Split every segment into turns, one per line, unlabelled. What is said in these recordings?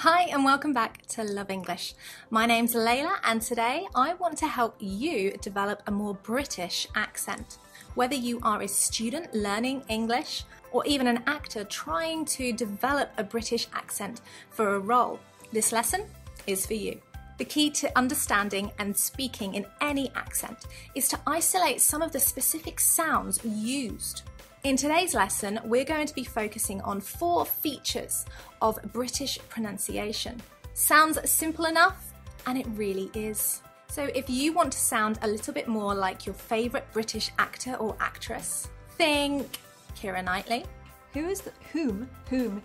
Hi and welcome back to Love English. My name's Leila and today I want to help you develop a more British accent. Whether you are a student learning English or even an actor trying to develop a British accent for a role, this lesson is for you. The key to understanding and speaking in any accent is to isolate some of the specific sounds used. In today's lesson, we're going to be focusing on 4 features of British pronunciation. Sounds simple enough, and it really is. So if you want to sound a little bit more like your favourite British actor or actress, think Keira Knightley.
Whom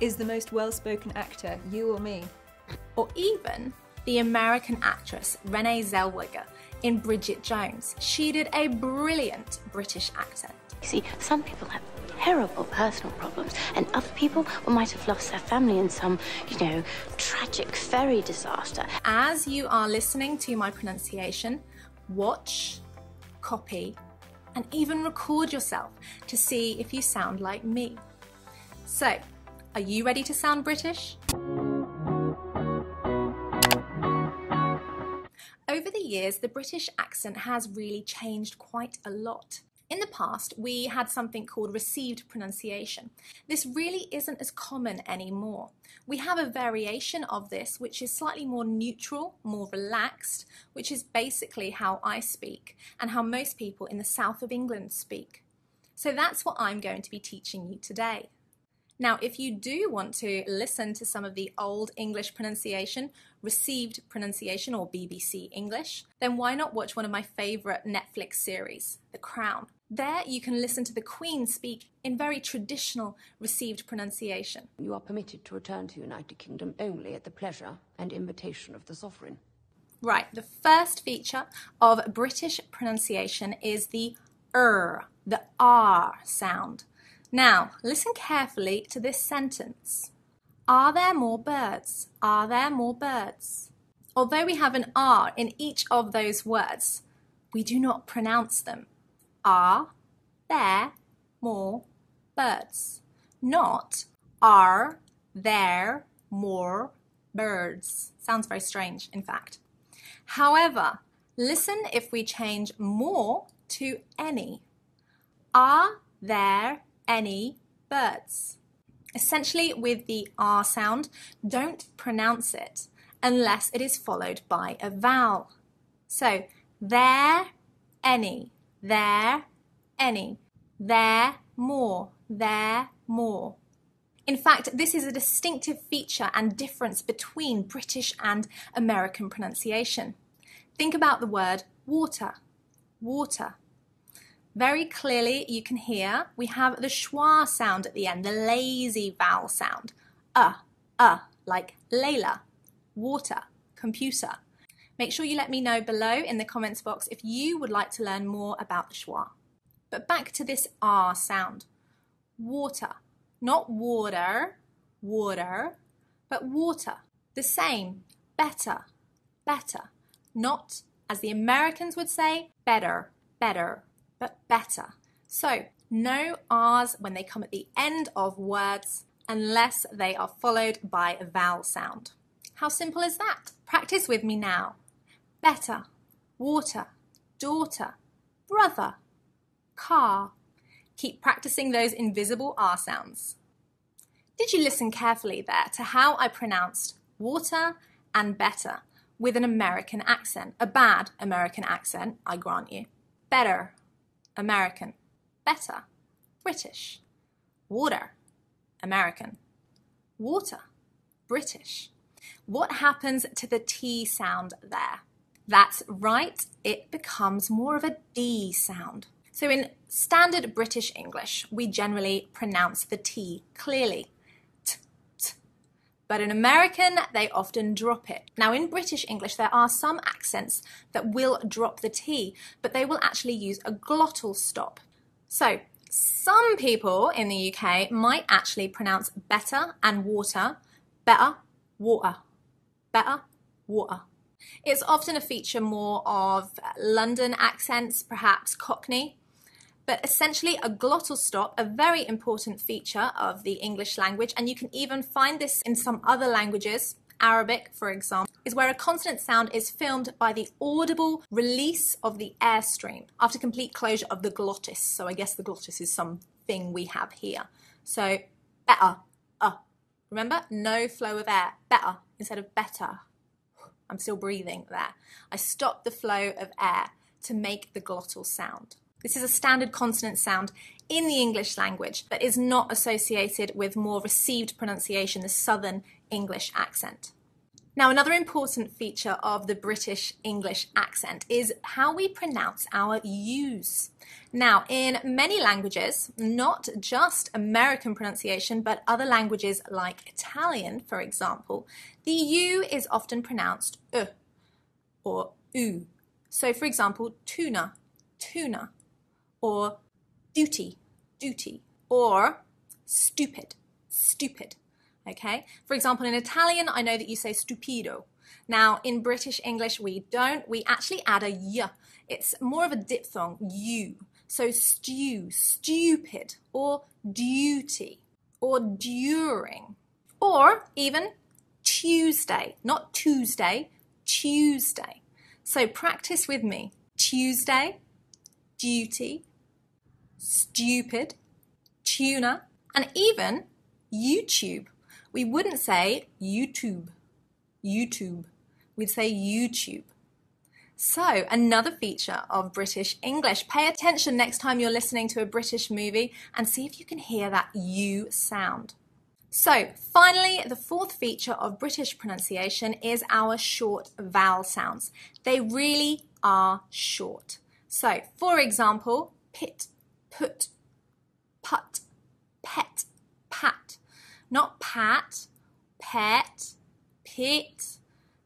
is the most well-spoken actor, you or me?
Or even the American actress Renee Zellweger in Bridget Jones. She did a brilliant British accent.
You see, some people have terrible personal problems, and other people might have lost their family in some, tragic ferry disaster.
As you are listening to my pronunciation, watch, copy, and even record yourself to see if you sound like me. So, are you ready to sound British? Over the years, the British accent has really changed quite a lot. In the past, we had something called received pronunciation. This really isn't as common anymore. We have a variation of this which is slightly more neutral, more relaxed, which is basically how I speak and how most people in the south of England speak. So that's what I'm going to be teaching you today. Now, if you do want to listen to some of the old English pronunciation, received pronunciation or BBC English, then why not watch one of my favourite Netflix series, The Crown? There you can listen to the Queen speak in very traditional received pronunciation.
You are permitted to return to the United Kingdom only at the pleasure and invitation of the Sovereign.
Right, the first feature of British pronunciation is the the R sound. Now, listen carefully to this sentence. Are there more birds? Are there more birds? Although we have an R in each of those words, we do not pronounce them. Are there more birds? Not are there more birds. Sounds very strange, in fact. However, listen if we change more to any. Are there any birds? Essentially, with the R sound, don't pronounce it unless it is followed by a vowel. So, there, any, there, any, there, more, there, more. In fact, this is a distinctive feature and difference between British and American pronunciation. Think about the word water, water. Very clearly, you can hear we have the schwa sound at the end, the lazy vowel sound. Like Leila, water, computer. Make sure you let me know below in the comments box if you would like to learn more about the schwa. But back to this R sound. Water, not water, water, but water. The same, better, better. Not, as the Americans would say, better, better, but better. So, no R's when they come at the end of words unless they are followed by a vowel sound. How simple is that? Practice with me now. Better, water, daughter, brother, car. Keep practicing those invisible R sounds. Did you listen carefully there to how I pronounced water and better with an American accent? A bad American accent, I grant you. Better, American. Better, British. Water, American. Water, British. What happens to the T sound there? That's right, it becomes more of a D sound. So in standard British English, we generally pronounce the T clearly. T, t. But in American, they often drop it. Now in British English, there are some accents that will drop the T, but they will actually use a glottal stop. So some people in the UK might actually pronounce better and water, better, water, better, water. It's often a feature more of London accents, perhaps Cockney. But essentially a glottal stop, a very important feature of the English language, and you can even find this in some other languages, Arabic for example, is where a consonant sound is filmed by the audible release of the airstream after complete closure of the glottis. So I guess the glottis is something we have here. So better, remember, no flow of air, better instead of better. I'm still breathing there. I stopped the flow of air to make the glottal sound. This is a standard consonant sound in the English language that is not associated with more received pronunciation, the Southern English accent. Now, another important feature of the British English accent is how we pronounce our U's. Now, in many languages, not just American pronunciation, but other languages like Italian, for example, the U is often pronounced or U. So, for example, tuna, tuna, or duty, duty, or stupid, stupid. Okay? For example, in Italian, I know that you say stupido. Now, in British English, we don't. We actually add a y. It's more of a diphthong, u. So stew, stupid, or duty, or during, or even Tuesday, not Tuesday, Tuesday. So practice with me. Tuesday, duty, stupid, tuna, and even YouTube. We wouldn't say YouTube, YouTube. We'd say YouTube. So, another feature of British English. Pay attention next time you're listening to a British movie and see if you can hear that U sound. So, finally, the fourth feature of British pronunciation is our short vowel sounds. They really are short. So, for example, pit, put, put, pet, pat. Not pat, pet, pit.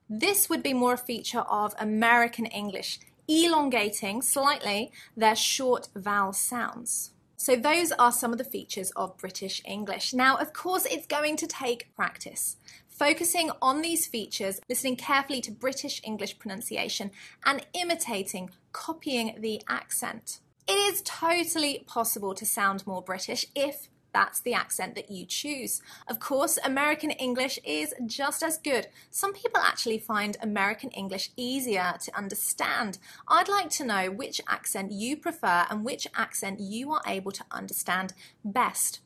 This would be more a feature of American English, elongating slightly their short vowel sounds. So those are some of the features of British English. Now, of course, it's going to take practice. Focusing on these features, listening carefully to British English pronunciation, and imitating, copying the accent. It is totally possible to sound more British if that's the accent that you choose. Of course, American English is just as good. Some people actually find American English easier to understand. I'd like to know which accent you prefer and which accent you are able to understand best.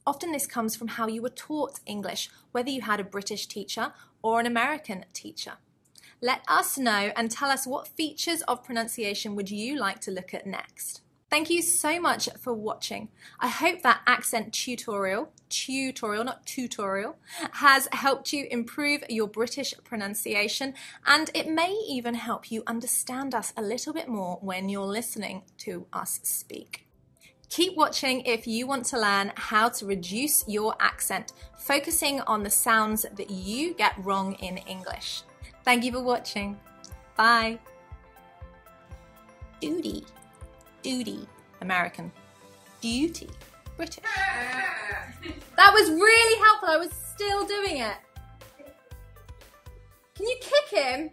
Often this comes from how you were taught English, whether you had a British teacher or an American teacher. Let us know and tell us what features of pronunciation would you like to look at next. Thank you so much for watching. I hope that accent tutorial, not tutorial, has helped you improve your British pronunciation, and it may even help you understand us a little bit more when you're listening to us speak. Keep watching if you want to learn how to reduce your accent, focusing on the sounds that you get wrong in English. Thank you for watching. Bye. Duty. Duty, American. Duty, British. That was really helpful. I was still doing it. Can you kick him?